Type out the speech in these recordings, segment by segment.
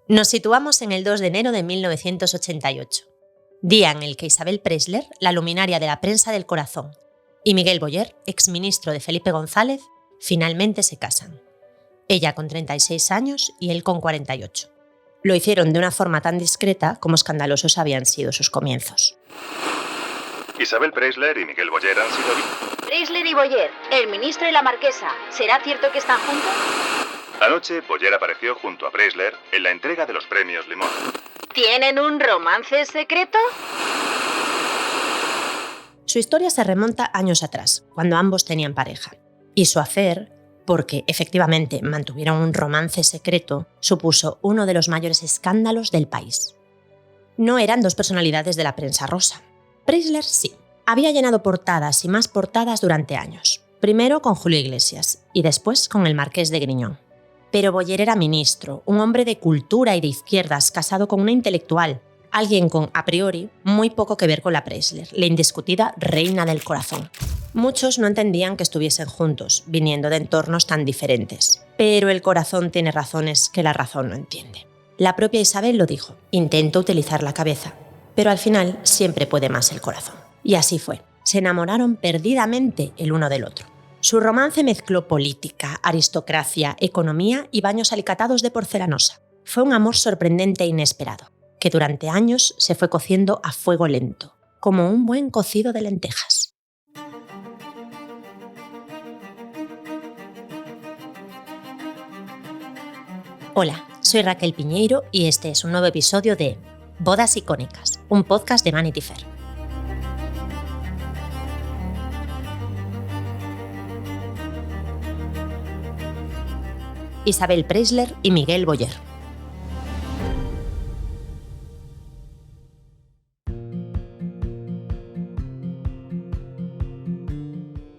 Nos situamos en el 2 de enero de 1988, día en el que Isabel Preisler, la luminaria de la prensa del corazón, y Miguel Boyer, exministro de Felipe González, finalmente se casan. Ella con 36 años y él con 48. Lo hicieron de una forma tan discreta como escandalosos habían sido sus comienzos. Isabel Preisler y Miguel Boyer han sido... Preisler y Boyer, el ministro y la marquesa, ¿será cierto que están juntos? Anoche, Boyer apareció junto a Preisler en la entrega de los premios Limón. ¿Tienen un romance secreto? Su historia se remonta años atrás, cuando ambos tenían pareja. Y su affair, porque efectivamente mantuvieron un romance secreto, supuso uno de los mayores escándalos del país. No eran dos personalidades de la prensa rosa. Preisler sí. Había llenado portadas y más portadas durante años. Primero con Julio Iglesias y después con el Marqués de Griñón. Pero Boyer era ministro, un hombre de cultura y de izquierdas casado con una intelectual, alguien con, a priori, muy poco que ver con la Preisler, la indiscutida reina del corazón. Muchos no entendían que estuviesen juntos, viniendo de entornos tan diferentes. Pero el corazón tiene razones que la razón no entiende. La propia Isabel lo dijo: intento utilizar la cabeza, pero al final siempre puede más el corazón. Y así fue. Se enamoraron perdidamente el uno del otro. Su romance mezcló política, aristocracia, economía y baños alicatados de porcelanosa. Fue un amor sorprendente e inesperado, que durante años se fue cociendo a fuego lento, como un buen cocido de lentejas. Hola, soy Raquel Piñeiro y este es un nuevo episodio de Bodas icónicas, un podcast de Vanity Fair. Isabel Preisler y Miguel Boyer.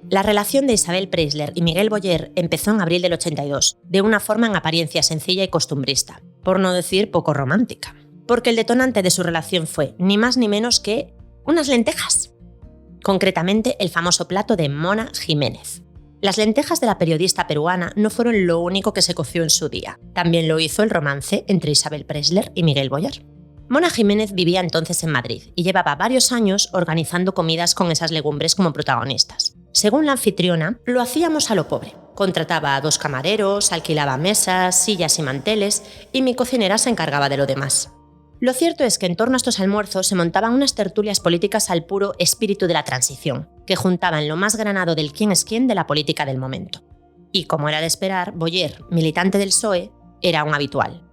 La relación de Isabel Preisler y Miguel Boyer empezó en abril del 82, de una forma en apariencia sencilla y costumbrista, por no decir poco romántica, porque el detonante de su relación fue ni más ni menos que unas lentejas. Concretamente, el famoso plato de Mona Jiménez. Las lentejas de la periodista peruana no fueron lo único que se coció en su día. También lo hizo el romance entre Isabel Preisler y Miguel Boyer. Mona Jiménez vivía entonces en Madrid y llevaba varios años organizando comidas con esas legumbres como protagonistas. Según la anfitriona, lo hacíamos a lo pobre. Contrataba a 2 camareros, alquilaba mesas, sillas y manteles, y mi cocinera se encargaba de lo demás. Lo cierto es que en torno a estos almuerzos se montaban unas tertulias políticas al puro espíritu de la transición, que juntaban lo más granado del quién es quién de la política del momento. Y como era de esperar, Boyer, militante del PSOE, era un habitual.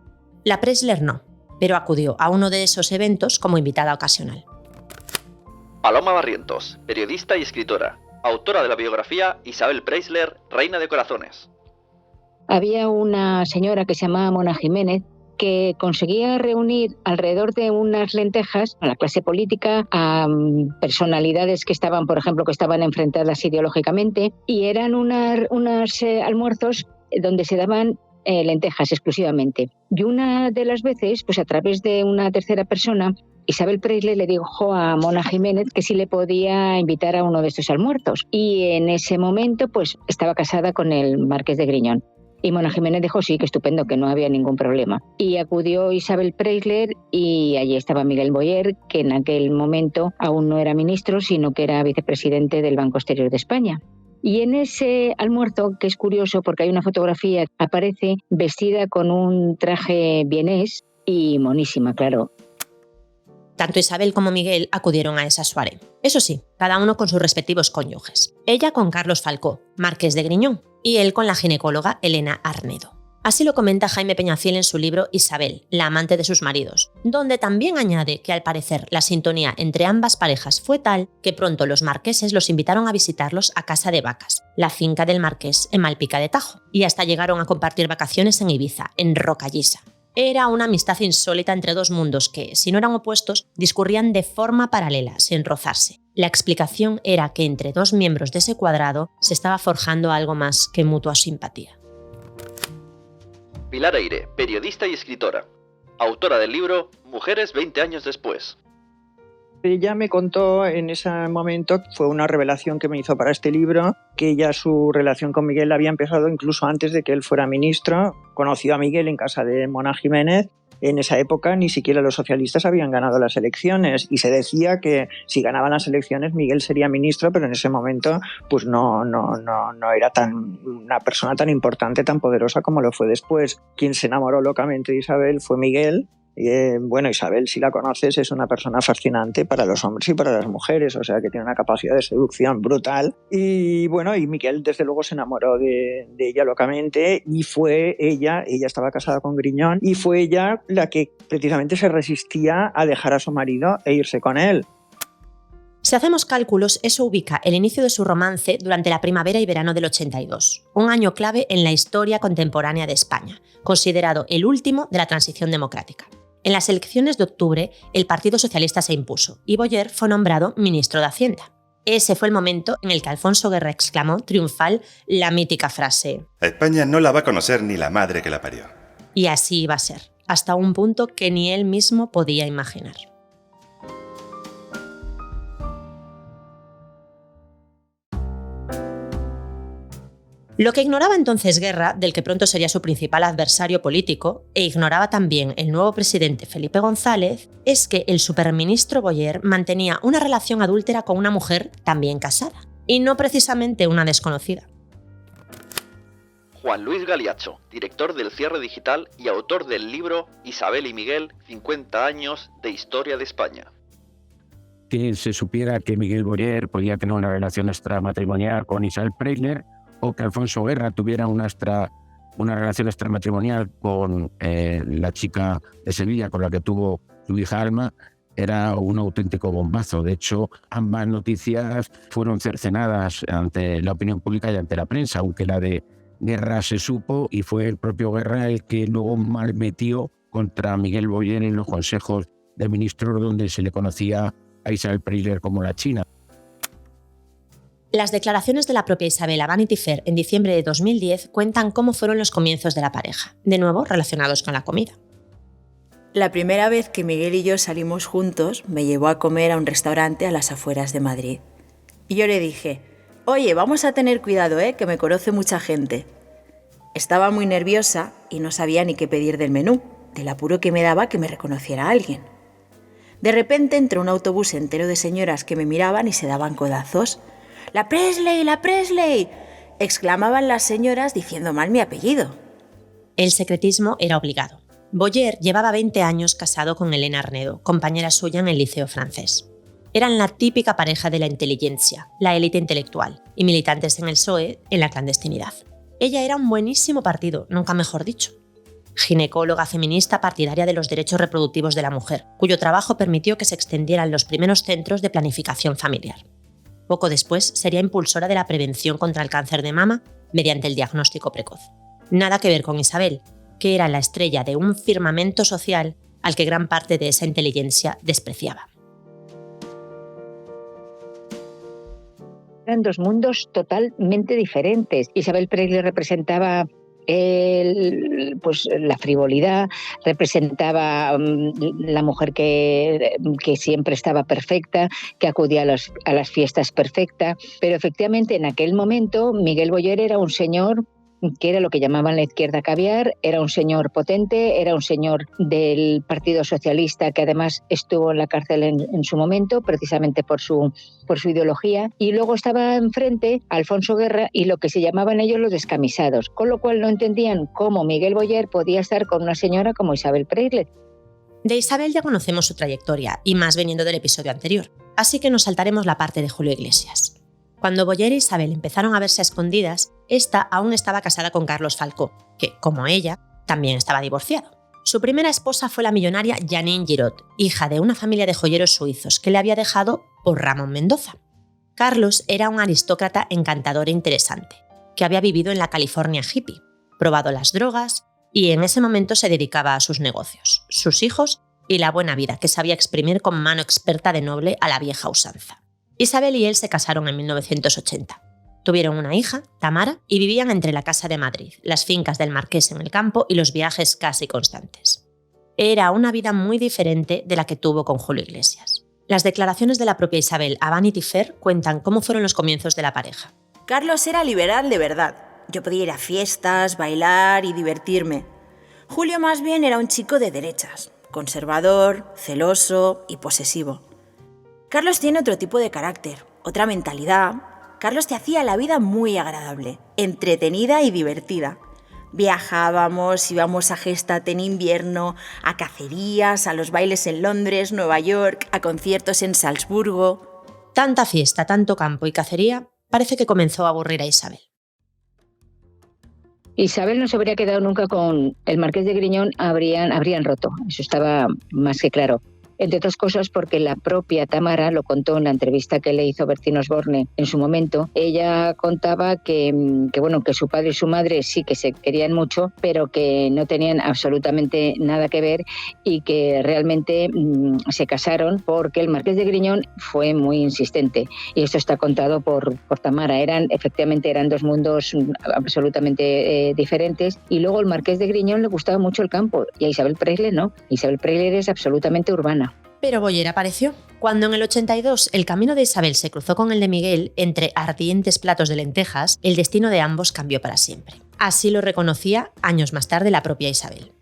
La Preisler no, pero acudió a uno de esos eventos como invitada ocasional. Paloma Barrientos, periodista y escritora, autora de la biografía Isabel Preisler, reina de corazones. Había una señora que se llamaba Mona Jiménez, que conseguía reunir alrededor de unas lentejas a la clase política, a personalidades que estaban, por ejemplo, que estaban enfrentadas ideológicamente, y eran unos almuerzos donde se daban lentejas exclusivamente. Y una de las veces, pues a través de una tercera persona, Isabel Preisler le dijo a Mona Jiménez que sí le podía invitar a uno de estos almuerzos. Y en ese momento, pues estaba casada con el Marqués de Griñón. Y Mona Jiménez dijo sí, que estupendo, que no había ningún problema. Y acudió Isabel Preisler y allí estaba Miguel Boyer, que en aquel momento aún no era ministro, sino que era vicepresidente del Banco Exterior de España. Y en ese almuerzo, que es curioso porque hay una fotografía, aparece vestida con un traje vienés y monísima, claro. Tanto Isabel como Miguel acudieron a esa soirée. Eso sí, cada uno con sus respectivos cónyuges. Ella con Carlos Falcó, Marqués de Griñón, y él con la ginecóloga Elena Arnedo. Así lo comenta Jaime Peñafiel en su libro Isabel, la amante de sus maridos, donde también añade que al parecer la sintonía entre ambas parejas fue tal que pronto los marqueses los invitaron a visitarlos a Casa de Vacas, la finca del marqués en Malpica de Tajo, y hasta llegaron a compartir vacaciones en Ibiza, en Rocallisa. Era una amistad insólita entre dos mundos que, si no eran opuestos, discurrían de forma paralela, sin rozarse. La explicación era que entre dos miembros de ese cuadrado se estaba forjando algo más que mutua simpatía. Pilar Eyre, periodista y escritora, autora del libro Mujeres 20 años después. Ella me contó en ese momento, fue una revelación que me hizo para este libro, que ya su relación con Miguel había empezado incluso antes de que él fuera ministro. Conoció a Miguel en casa de Mona Jiménez En esa época ni siquiera los socialistas habían ganado las elecciones y se decía que si ganaban las elecciones Miguel sería ministro, pero en ese momento pues no era una persona tan importante, tan poderosa como lo fue después. Quien se enamoró locamente de Isabel fue Miguel. Bueno, Isabel, si la conoces, es una persona fascinante para los hombres y para las mujeres, o sea que tiene una capacidad de seducción brutal. Y bueno, y Miguel desde luego se enamoró de ella locamente y fue ella estaba casada con Griñón, y fue ella la que precisamente se resistía a dejar a su marido e irse con él. Si hacemos cálculos, eso ubica el inicio de su romance durante la primavera y verano del 82, un año clave en la historia contemporánea de España, considerado el último de la transición democrática. En las elecciones de octubre, el Partido Socialista se impuso y Boyer fue nombrado ministro de Hacienda. Ese fue el momento en el que Alfonso Guerra exclamó triunfal la mítica frase: A España no la va a conocer ni la madre que la parió. Y así iba a ser, hasta un punto que ni él mismo podía imaginar. Lo que ignoraba entonces Guerra, del que pronto sería su principal adversario político, e ignoraba también el nuevo presidente Felipe González, es que el superministro Boyer mantenía una relación adúltera con una mujer también casada, y no precisamente una desconocida. Juan Luis Galiacho, director del Cierre Digital y autor del libro Isabel y Miguel, 50 años de historia de España. Que se supiera que Miguel Boyer podía tener una relación extramatrimonial con Isabel Preisler, o que Alfonso Guerra tuviera una relación extramatrimonial con la chica de Sevilla con la que tuvo su hija Alma, era un auténtico bombazo. De hecho, ambas noticias fueron cercenadas ante la opinión pública y ante la prensa, aunque la de Guerra se supo y fue el propio Guerra el que luego malmetió contra Miguel Boyer en los consejos de ministros, donde se le conocía a Isabel Preisler como la China. Las declaraciones de la propia Isabel a Vanity Fair en diciembre de 2010 cuentan cómo fueron los comienzos de la pareja, de nuevo relacionados con la comida. La primera vez que Miguel y yo salimos juntos, me llevó a comer a un restaurante a las afueras de Madrid. Y yo le dije: oye, vamos a tener cuidado, que me conoce mucha gente. Estaba muy nerviosa y no sabía ni qué pedir del menú, del apuro que me daba que me reconociera alguien. De repente entró un autobús entero de señoras que me miraban y se daban codazos. ¡La Presley! ¡La Presley!, exclamaban las señoras diciendo mal mi apellido. El secretismo era obligado. Boyer llevaba 20 años casado con Elena Arnedo, compañera suya en el liceo francés. Eran la típica pareja de la inteligencia, la élite intelectual, y militantes en el PSOE en la clandestinidad. Ella era un buenísimo partido, nunca mejor dicho. Ginecóloga feminista partidaria de los derechos reproductivos de la mujer, cuyo trabajo permitió que se extendieran los primeros centros de planificación familiar. Poco después sería impulsora de la prevención contra el cáncer de mama mediante el diagnóstico precoz. Nada que ver con Isabel, que era la estrella de un firmamento social al que gran parte de esa inteligencia despreciaba. Eran dos mundos totalmente diferentes. Isabel Preisler representaba la frivolidad, representaba la mujer que siempre estaba perfecta, que acudía a las fiestas perfecta, pero efectivamente en aquel momento Miguel Boyer era un señor que era lo que llamaban la izquierda caviar, era un señor potente, era un señor del Partido Socialista que además estuvo en la cárcel en su momento, precisamente por su ideología, y luego estaba enfrente Alfonso Guerra y lo que se llamaban ellos los descamisados, con lo cual no entendían cómo Miguel Boyer podía estar con una señora como Isabel Preisler. De Isabel ya conocemos su trayectoria, y más veniendo del episodio anterior, así que nos saltaremos la parte de Julio Iglesias. Cuando Boyer e Isabel empezaron a verse a escondidas, esta aún estaba casada con Carlos Falcó, que, como ella, también estaba divorciado. Su primera esposa fue la millonaria Janine Girot, hija de una familia de joyeros suizos que le había dejado por Ramón Mendoza. Carlos era un aristócrata encantador e interesante, que había vivido en la California hippie, probado las drogas y en ese momento se dedicaba a sus negocios, sus hijos y la buena vida que sabía exprimir con mano experta de noble a la vieja usanza. Isabel y él se casaron en 1980. Tuvieron una hija, Tamara, y vivían entre la Casa de Madrid, las fincas del Marqués en el campo y los viajes casi constantes. Era una vida muy diferente de la que tuvo con Julio Iglesias. Las declaraciones de la propia Isabel a Vanity Fair cuentan cómo fueron los comienzos de la pareja. Carlos era liberal de verdad. Yo podía ir a fiestas, bailar y divertirme. Julio más bien era un chico de derechas, conservador, celoso y posesivo. Carlos tiene otro tipo de carácter, otra mentalidad. Carlos te hacía la vida muy agradable, entretenida y divertida. Viajábamos, íbamos a Gstaad en invierno, a cacerías, a los bailes en Londres, Nueva York, a conciertos en Salzburgo. Tanta fiesta, tanto campo y cacería, parece que comenzó a aburrir a Isabel. Isabel no se habría quedado nunca con el marqués de Griñón, habrían roto, eso estaba más que claro. Entre otras cosas porque la propia Tamara lo contó en la entrevista que le hizo Bertín Osborne en su momento. Ella contaba que su padre y su madre sí que se querían mucho, pero que no tenían absolutamente nada que ver y que realmente se casaron porque el marqués de Griñón fue muy insistente. Y esto está contado por Tamara. Efectivamente eran dos mundos absolutamente diferentes. Y luego el marqués de Griñón le gustaba mucho el campo y a Isabel Preisler no. Isabel Preisler es absolutamente urbana. Pero Boyer apareció. Cuando en el 82 el camino de Isabel se cruzó con el de Miguel entre ardientes platos de lentejas, el destino de ambos cambió para siempre. Así lo reconocía años más tarde la propia Isabel.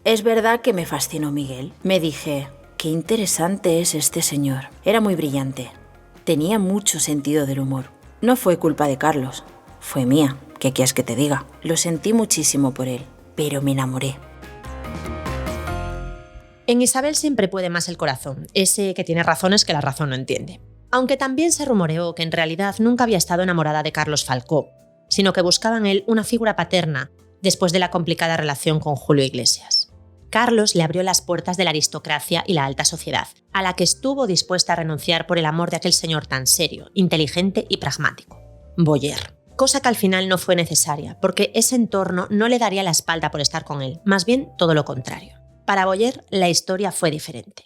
Es verdad que me fascinó Miguel. Me dije, qué interesante es este señor. Era muy brillante. Tenía mucho sentido del humor. No fue culpa de Carlos. Fue mía. ¿Qué quieres que te diga? Lo sentí muchísimo por él, pero me enamoré. En Isabel siempre puede más el corazón, ese que tiene razones que la razón no entiende. Aunque también se rumoreó que en realidad nunca había estado enamorada de Carlos Falcó, sino que buscaba en él una figura paterna después de la complicada relación con Julio Iglesias. Carlos le abrió las puertas de la aristocracia y la alta sociedad, a la que estuvo dispuesta a renunciar por el amor de aquel señor tan serio, inteligente y pragmático, Boyer. Cosa que al final no fue necesaria, porque ese entorno no le daría la espalda por estar con él, más bien todo lo contrario. Para Boyer, la historia fue diferente.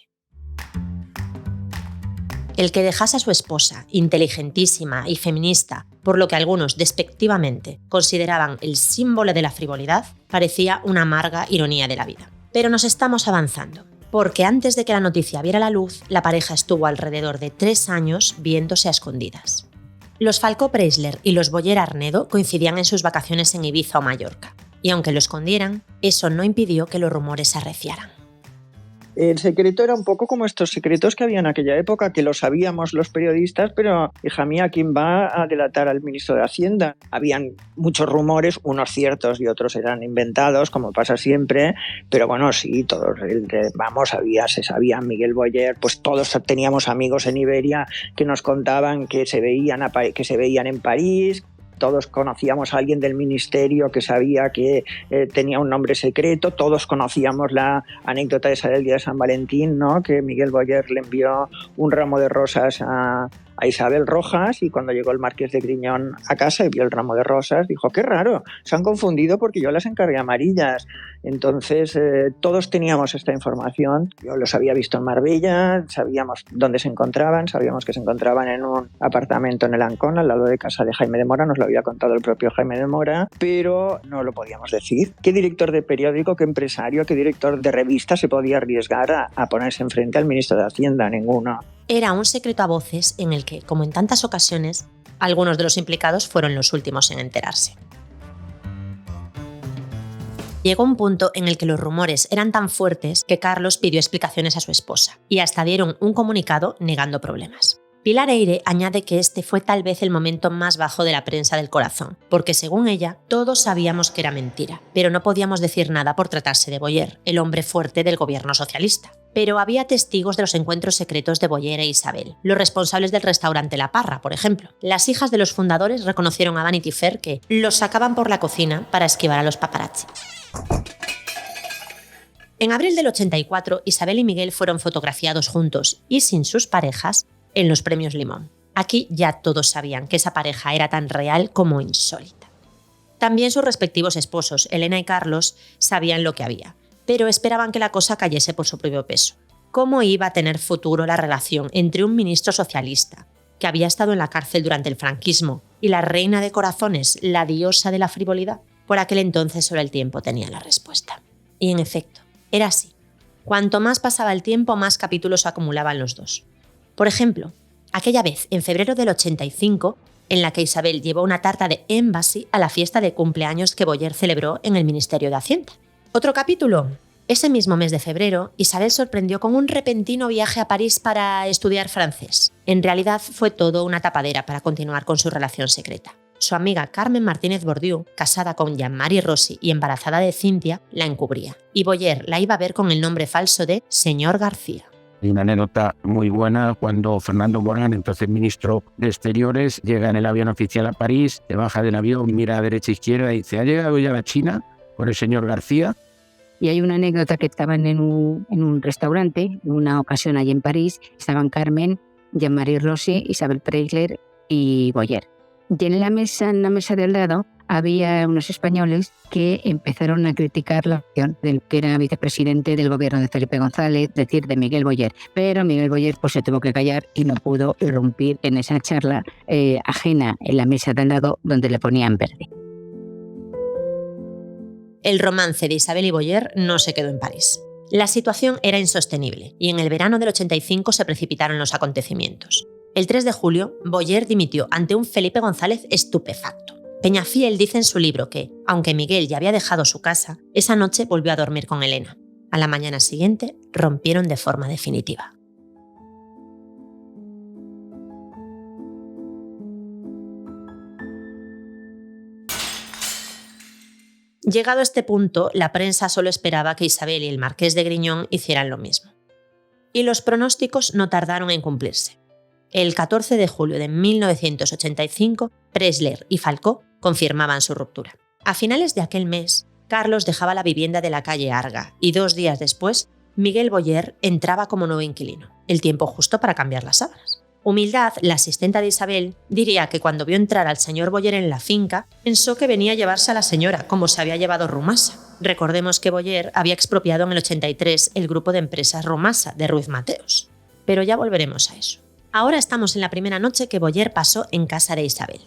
El que dejase a su esposa, inteligentísima y feminista, por lo que algunos despectivamente consideraban el símbolo de la frivolidad, parecía una amarga ironía de la vida. Pero nos estamos avanzando, porque antes de que la noticia viera la luz, la pareja estuvo alrededor de 3 años viéndose a escondidas. Los Falcó Preisler y los Boyer Arnedo coincidían en sus vacaciones en Ibiza o Mallorca. Y aunque lo escondieran, eso no impidió que los rumores se arreciaran. El secreto era un poco como estos secretos que había en aquella época, que lo sabíamos los periodistas, pero, hija mía, ¿quién va a delatar al ministro de Hacienda? Habían muchos rumores, unos ciertos y otros eran inventados, como pasa siempre, pero bueno, sí, todos, se sabía, Miguel Boyer, pues todos teníamos amigos en Iberia que nos contaban que se veían en París. Todos conocíamos a alguien del ministerio que sabía que tenía un nombre secreto, todos conocíamos la anécdota esa del día de San Valentín, ¿no? Que Miguel Boyer le envió un ramo de rosas a Isabel Rojas y cuando llegó el marqués de Griñón a casa y vio el ramo de rosas, dijo, qué raro, se han confundido porque yo las encargué amarillas. Entonces todos teníamos esta información, yo los había visto en Marbella, sabíamos dónde se encontraban, sabíamos que se encontraban en un apartamento en el Ancón, al lado de casa de Jaime de Mora, nos lo había contado el propio Jaime de Mora, pero no lo podíamos decir. ¿Qué director de periódico, qué empresario, qué director de revista se podía arriesgar a ponerse enfrente al ministro de Hacienda? Ninguno. Era un secreto a voces en el que, como en tantas ocasiones, algunos de los implicados fueron los últimos en enterarse. Llegó un punto en el que los rumores eran tan fuertes que Carlos pidió explicaciones a su esposa y hasta dieron un comunicado negando problemas. Pilar Eyre añade que este fue tal vez el momento más bajo de la prensa del Corazón, porque según ella, todos sabíamos que era mentira, pero no podíamos decir nada por tratarse de Boyer, el hombre fuerte del gobierno socialista. Pero había testigos de los encuentros secretos de Boyer e Isabel, los responsables del restaurante La Parra, por ejemplo. Las hijas de los fundadores reconocieron a Vanity Fair que los sacaban por la cocina para esquivar a los paparazzi. En abril del 84, Isabel y Miguel fueron fotografiados juntos y sin sus parejas en los Premios Limón. Aquí ya todos sabían que esa pareja era tan real como insólita. También sus respectivos esposos, Elena y Carlos, sabían lo que había, pero esperaban que la cosa cayese por su propio peso. ¿Cómo iba a tener futuro la relación entre un ministro socialista, que había estado en la cárcel durante el franquismo, y la reina de corazones, la diosa de la frivolidad? Por aquel entonces solo el tiempo tenía la respuesta. Y en efecto, era así. Cuanto más pasaba el tiempo, más capítulos acumulaban los dos. Por ejemplo, aquella vez, en febrero del 85, en la que Isabel llevó una tarta de Embassy a la fiesta de cumpleaños que Boyer celebró en el Ministerio de Hacienda. ¿Otro capítulo? Ese mismo mes de febrero, Isabel sorprendió con un repentino viaje a París para estudiar francés. En realidad fue todo una tapadera para continuar con su relación secreta. Su amiga Carmen Martínez Bordiú, casada con Jean-Marie Rossi y embarazada de Cintia, la encubría. Y Boyer la iba a ver con el nombre falso de Señor García. Hay una anécdota muy buena cuando Fernando Morán, entonces ministro de Exteriores, llega en el avión oficial a París, se baja del avión, mira a derecha e izquierda y dice: ¿ha llegado ya la China con el señor García? Y hay una anécdota que estaban en un restaurante, en una ocasión allí en París, estaban Carmen, Jean-Marie Rossi, Isabel Preisler y Boyer. Y en la mesa de al lado había unos españoles que empezaron a criticar la acción del que era vicepresidente del gobierno de Felipe González, es decir, de Miguel Boyer. Pero Miguel Boyer pues se tuvo que callar y no pudo irrumpir en esa charla ajena en la mesa de al lado donde le ponían verde. El romance de Isabel y Boyer no se quedó en París. La situación era insostenible y en el verano del 85 se precipitaron los acontecimientos. El 3 de julio, Boyer dimitió ante un Felipe González estupefacto. Peñafiel dice en su libro que, aunque Miguel ya había dejado su casa, esa noche volvió a dormir con Elena. A la mañana siguiente, rompieron de forma definitiva. Llegado a este punto, la prensa solo esperaba que Isabel y el marqués de Griñón hicieran lo mismo. Y los pronósticos no tardaron en cumplirse. El 14 de julio de 1985, Preisler y Falcó confirmaban su ruptura. A finales de aquel mes, Carlos dejaba la vivienda de la calle Arga y 2 días después, Miguel Boyer entraba como nuevo inquilino, el tiempo justo para cambiar las sábanas. Humildad, la asistenta de Isabel, diría que cuando vio entrar al señor Boyer en la finca, pensó que venía a llevarse a la señora, como se había llevado Rumasa. Recordemos que Boyer había expropiado en el 83 el grupo de empresas Rumasa de Ruiz Mateos. Pero ya volveremos a eso. Ahora estamos en la primera noche que Boyer pasó en casa de Isabel.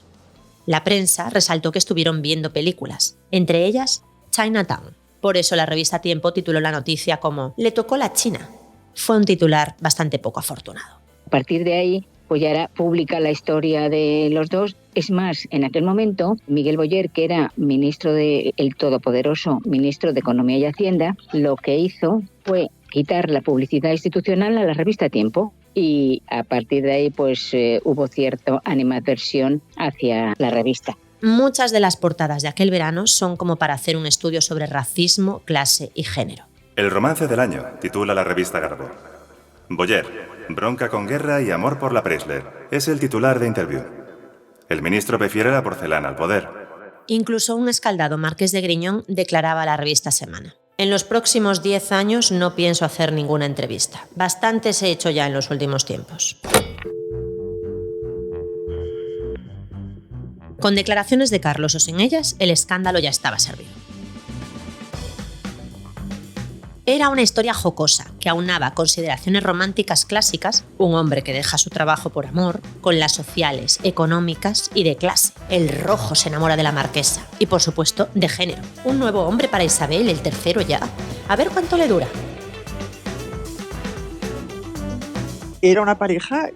La prensa resaltó que estuvieron viendo películas, entre ellas Chinatown. Por eso la revista Tiempo tituló la noticia como «Le tocó la China». Fue un titular bastante poco afortunado. A partir de ahí, pues ya era pública la historia de los dos. Es más, en aquel momento, Miguel Boyer, que era ministro el todopoderoso ministro de Economía y Hacienda, lo que hizo fue quitar la publicidad institucional a la revista Tiempo. Y a partir de ahí pues hubo cierta animadversión hacia la revista. Muchas de las portadas de aquel verano son como para hacer un estudio sobre racismo, clase y género. El romance del año, titula la revista Garbo. Boyer, bronca con guerra y amor por la Preisler, es el titular de Interview. El ministro prefiere la porcelana al poder. Incluso un escaldado marqués de Griñón declaraba a la revista Semana: «En los próximos 10 años no pienso hacer ninguna entrevista. Bastantes he hecho ya en los últimos tiempos». Con declaraciones de Carlos o sin ellas, el escándalo ya estaba servido. Era una historia jocosa que aunaba consideraciones románticas clásicas, un hombre que deja su trabajo por amor, con las sociales, económicas y de clase. El rojo se enamora de la marquesa y, por supuesto, de género. Un nuevo hombre para Isabel, el tercero ya. A ver cuánto le dura. Era una pareja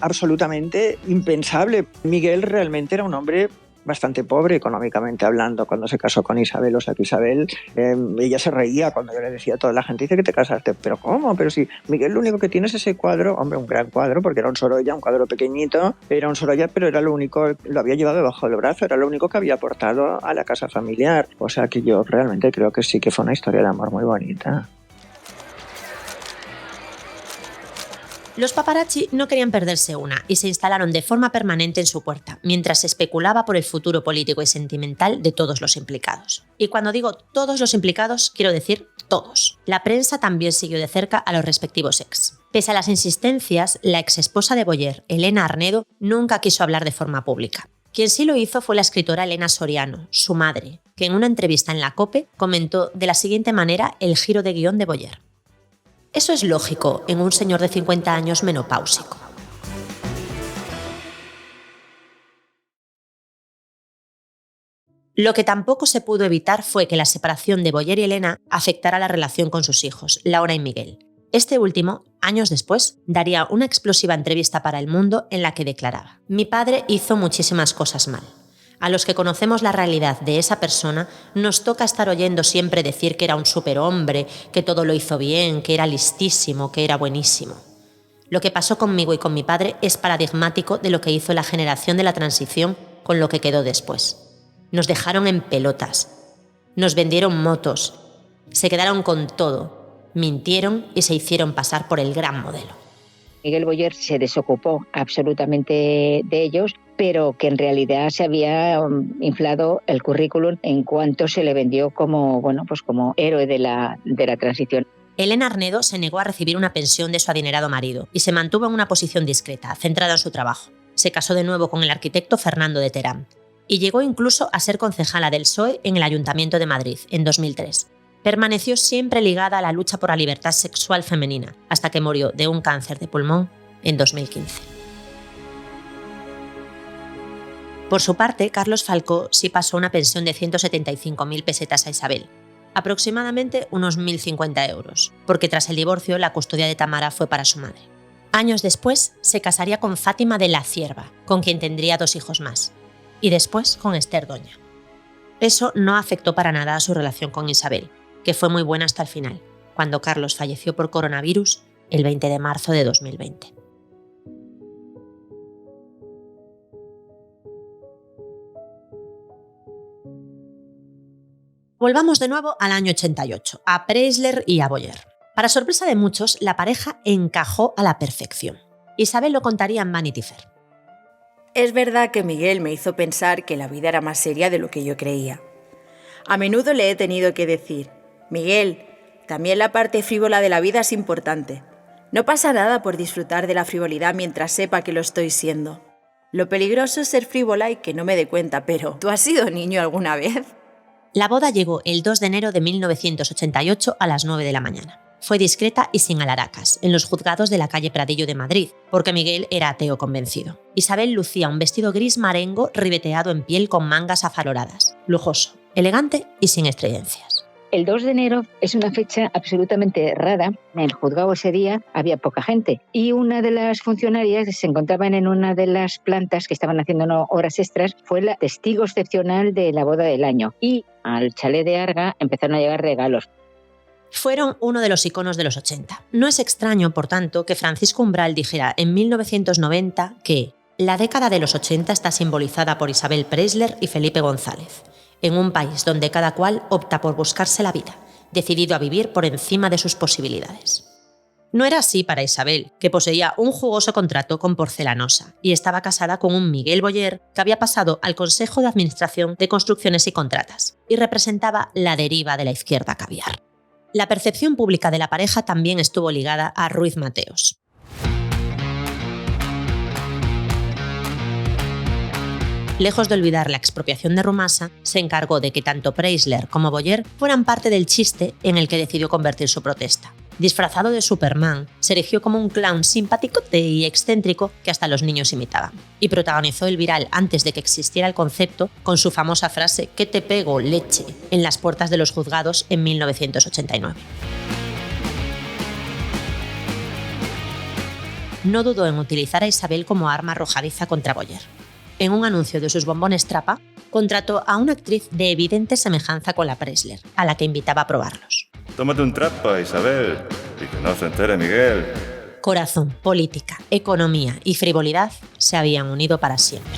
absolutamente impensable. Miguel realmente era un hombre bastante pobre económicamente hablando cuando se casó con Isabel. O sea que Isabel, ella se reía cuando yo le decía a toda la gente: dice que te casaste. ¿Pero cómo? Pero si Miguel lo único que tiene es ese cuadro, hombre, un gran cuadro, porque era un Sorolla, un cuadro pequeñito, era un Sorolla, pero era lo único, lo había llevado debajo del brazo, era lo único que había aportado a la casa familiar. O sea que yo realmente creo que sí que fue una historia de amor muy bonita. Los paparazzi no querían perderse una y se instalaron de forma permanente en su puerta, mientras se especulaba por el futuro político y sentimental de todos los implicados. Y cuando digo todos los implicados, quiero decir todos. La prensa también siguió de cerca a los respectivos ex. Pese a las insistencias, la exesposa de Boyer, Elena Arnedo, nunca quiso hablar de forma pública. Quien sí lo hizo fue la escritora Elena Soriano, su madre, que en una entrevista en la COPE comentó de la siguiente manera el giro de guión de Boyer. Eso es lógico en un señor de 50 años menopáusico. Lo que tampoco se pudo evitar fue que la separación de Boyer y Elena afectara la relación con sus hijos, Laura y Miguel. Este último, años después, daría una explosiva entrevista para El Mundo en la que declaraba: «Mi padre hizo muchísimas cosas mal. A los que conocemos la realidad de esa persona, nos toca estar oyendo siempre decir que era un superhombre, que todo lo hizo bien, que era listísimo, que era buenísimo. Lo que pasó conmigo y con mi padre es paradigmático de lo que hizo la generación de la transición con lo que quedó después. Nos dejaron en pelotas, nos vendieron motos, se quedaron con todo, mintieron y se hicieron pasar por el gran modelo. Miguel Boyer se desocupó absolutamente de ellos, pero que en realidad se había inflado el currículum en cuanto se le vendió como, como héroe de la transición. Elena Arnedo se negó a recibir una pensión de su adinerado marido y se mantuvo en una posición discreta, centrada en su trabajo. Se casó de nuevo con el arquitecto Fernando de Terán y llegó incluso a ser concejala del PSOE en el Ayuntamiento de Madrid en 2003. Permaneció siempre ligada a la lucha por la libertad sexual femenina, hasta que murió de un cáncer de pulmón en 2015. Por su parte, Carlos Falcó sí pasó una pensión de 175.000 pesetas a Isabel, aproximadamente unos 1.050 euros, porque tras el divorcio la custodia de Tamara fue para su madre. Años después se casaría con Fátima de la Cierva, con quien tendría 2 hijos más, y después con Esther Doña. Eso no afectó para nada a su relación con Isabel, que fue muy buena hasta el final, cuando Carlos falleció por coronavirus el 20 de marzo de 2020. Volvamos de nuevo al año 88, a Preisler y a Boyer. Para sorpresa de muchos, la pareja encajó a la perfección. Isabel lo contaría en Vanity Fair. Es verdad que Miguel me hizo pensar que la vida era más seria de lo que yo creía. A menudo le he tenido que decir: Miguel, también la parte frívola de la vida es importante. No pasa nada por disfrutar de la frivolidad mientras sepa que lo estoy siendo. Lo peligroso es ser frívola y que no me dé cuenta, pero ¿tú has sido niño alguna vez? La boda llegó el 2 de enero de 1988 a las 9 de la mañana. Fue discreta y sin alaracas, en los juzgados de la calle Pradillo de Madrid, porque Miguel era ateo convencido. Isabel lucía un vestido gris marengo ribeteado en piel con mangas afaloradas, lujoso, elegante y sin estrellancias. El 2 de enero es una fecha absolutamente rara. En el juzgado ese día había poca gente y una de las funcionarias que se encontraban en una de las plantas que estaban haciendo horas extras fue la testigo excepcional de la boda del año, y al chalet de Arga empezaron a llegar regalos. Fueron uno de los iconos de los 80. No es extraño, por tanto, que Francisco Umbral dijera en 1990 que la década de los 80 está simbolizada por Isabel Preisler y Felipe González, en un país donde cada cual opta por buscarse la vida, decidido a vivir por encima de sus posibilidades. No era así para Isabel, que poseía un jugoso contrato con Porcelanosa y estaba casada con un Miguel Boyer que había pasado al Consejo de Administración de Construcciones y Contratas y representaba la deriva de la izquierda caviar. La percepción pública de la pareja también estuvo ligada a Ruiz Mateos. Lejos de olvidar la expropiación de Rumasa, se encargó de que tanto Preisler como Boyer fueran parte del chiste en el que decidió convertir su protesta. Disfrazado de Superman, se erigió como un clown simpaticote y excéntrico que hasta los niños imitaban, y protagonizó el viral antes de que existiera el concepto con su famosa frase «¿Qué te pego, leche?», en las puertas de los juzgados en 1989. No dudó en utilizar a Isabel como arma arrojadiza contra Boyer. En un anuncio de sus bombones Trapa, contrató a una actriz de evidente semejanza con la Preisler, a la que invitaba a probarlos. Tómate un Trapa, Isabel, y que no se entere Miguel. Corazón, política, economía y frivolidad se habían unido para siempre.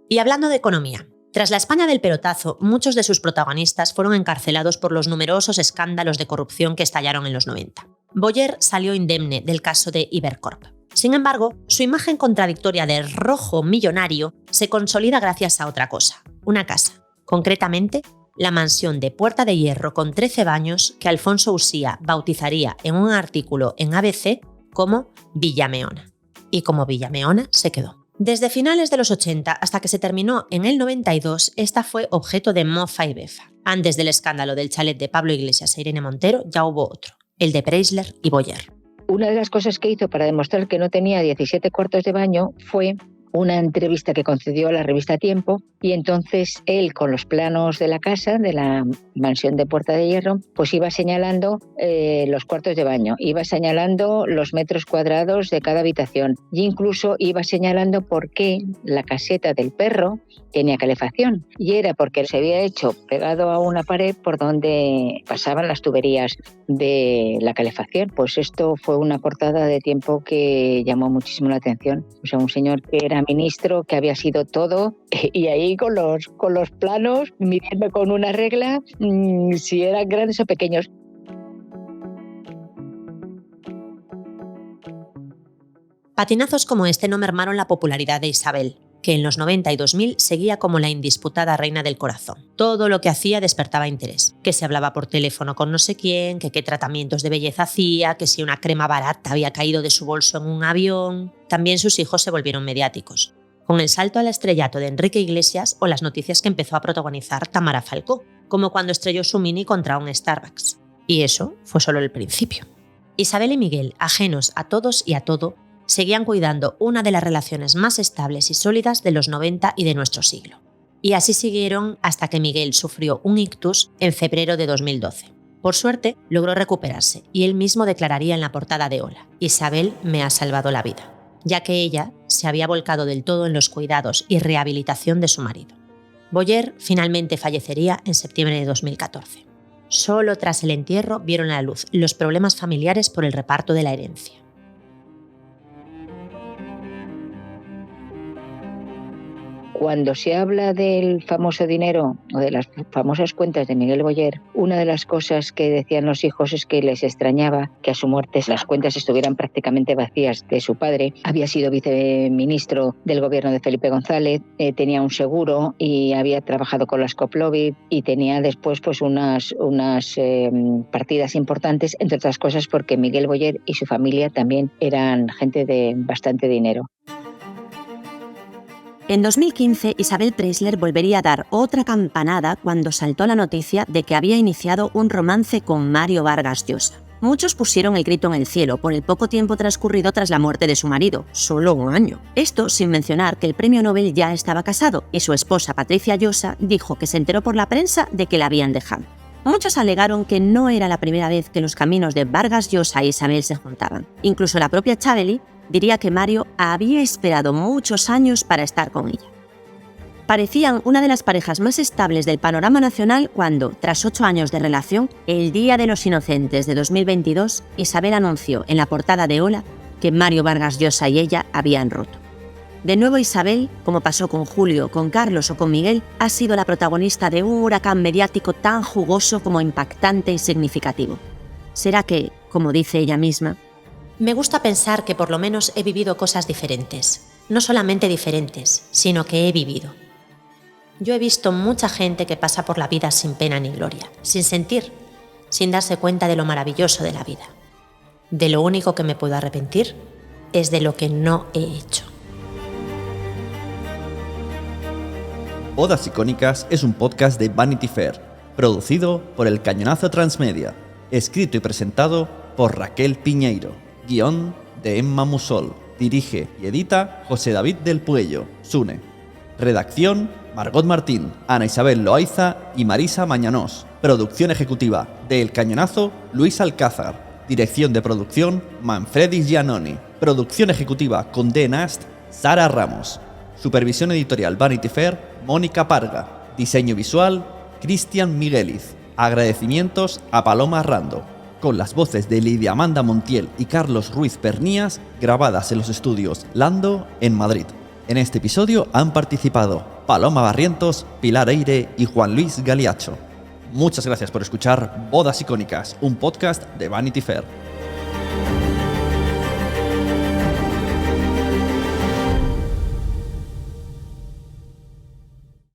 Y hablando de economía, tras la España del pelotazo, muchos de sus protagonistas fueron encarcelados por los numerosos escándalos de corrupción que estallaron en los 90. Boyer salió indemne del caso de Ibercorp. Sin embargo, su imagen contradictoria de rojo millonario se consolida gracias a otra cosa, una casa, concretamente la mansión de Puerta de Hierro con 13 baños que Alfonso Usía bautizaría en un artículo en ABC como Villameona. Y como Villameona se quedó. Desde finales de los 80 hasta que se terminó en el 92, esta fue objeto de mofa y befa. Antes del escándalo del chalet de Pablo Iglesias e Irene Montero ya hubo otro, el de Preisler y Boyer. Una de las cosas que hizo para demostrar que no tenía 17 cuartos de baño fue una entrevista que concedió a la revista Tiempo, y entonces él, con los planos de la casa, de la mansión de Puerta de Hierro, pues iba señalando los cuartos de baño, iba señalando los metros cuadrados de cada habitación e incluso iba señalando por qué la caseta del perro tenía calefacción, y era porque se había hecho pegado a una pared por donde pasaban las tuberías de la calefacción. Pues esto fue una portada de Tiempo que llamó muchísimo la atención. O sea, un señor que era ministro, que había sido todo, y ahí con los planos, midiendo con una regla si eran grandes o pequeños. Patinazos como este no mermaron la popularidad de Isabel, que en los 90 y 2000 seguía como la indisputada reina del corazón. Todo lo que hacía despertaba interés. Que se hablaba por teléfono con no sé quién, que qué tratamientos de belleza hacía, que si una crema barata había caído de su bolso en un avión. También sus hijos se volvieron mediáticos, con el salto al estrellato de Enrique Iglesias o las noticias que empezó a protagonizar Tamara Falcó, como cuando estrelló su Mini contra un Starbucks. Y eso fue solo el principio. Isabel y Miguel, ajenos a todos y a todo, seguían cuidando una de las relaciones más estables y sólidas de los 90 y de nuestro siglo. Y así siguieron hasta que Miguel sufrió un ictus en febrero de 2012. Por suerte, logró recuperarse y él mismo declararía en la portada de Hola: Isabel me ha salvado la vida, ya que ella se había volcado del todo en los cuidados y rehabilitación de su marido. Boyer finalmente fallecería en septiembre de 2014. Solo tras el entierro vieron a la luz los problemas familiares por el reparto de la herencia. Cuando se habla del famoso dinero o de las famosas cuentas de Miguel Boyer, una de las cosas que decían los hijos es que les extrañaba que a su muerte las cuentas estuvieran prácticamente vacías de su padre. Había sido viceministro del gobierno de Felipe González, tenía un seguro y había trabajado con las Coplovid y tenía después pues unas partidas importantes, entre otras cosas porque Miguel Boyer y su familia también eran gente de bastante dinero. En 2015, Isabel Preisler volvería a dar otra campanada cuando saltó la noticia de que había iniciado un romance con Mario Vargas Llosa. Muchos pusieron el grito en el cielo por el poco tiempo transcurrido tras la muerte de su marido, solo un año. Esto sin mencionar que el premio Nobel ya estaba casado y su esposa Patricia Llosa dijo que se enteró por la prensa de que la habían dejado. Muchos alegaron que no era la primera vez que los caminos de Vargas Llosa e Isabel se juntaban. Incluso la propia Chaveli diría que Mario había esperado muchos años para estar con ella. Parecían una de las parejas más estables del panorama nacional cuando, tras 8 años de relación, el Día de los Inocentes de 2022, Isabel anunció en la portada de Hola que Mario Vargas Llosa y ella habían roto. De nuevo Isabel, como pasó con Julio, con Carlos o con Miguel, ha sido la protagonista de un huracán mediático tan jugoso como impactante y significativo. ¿Será que, como dice ella misma, me gusta pensar que por lo menos he vivido cosas diferentes? No solamente diferentes, sino que he vivido. Yo he visto mucha gente que pasa por la vida sin pena ni gloria, sin sentir, sin darse cuenta de lo maravilloso de la vida. De lo único que me puedo arrepentir es de lo que no he hecho. Bodas Icónicas es un podcast de Vanity Fair, producido por El Cañonazo Transmedia, escrito y presentado por Raquel Piñeiro, guión de Emma Musol, dirige y edita José David del Puello, Sune. Redacción, Margot Martín, Ana Isabel Loaiza y Marisa Mañanós. Producción ejecutiva de El Cañonazo, Luis Alcázar. Dirección de producción, Manfredis Giannoni. Producción ejecutiva con D. Nast, Sara Ramos. Supervisión editorial Vanity Fair, Mónica Parga. Diseño visual, Cristian Migueliz. Agradecimientos a Paloma Rando. Con las voces de Lidia Amanda Montiel y Carlos Ruiz Pernías, grabadas en los estudios Lando, en Madrid. En este episodio han participado Paloma Barrientos, Pilar Eire y Juan Luis Galiacho. Muchas gracias por escuchar Bodas Icónicas, un podcast de Vanity Fair.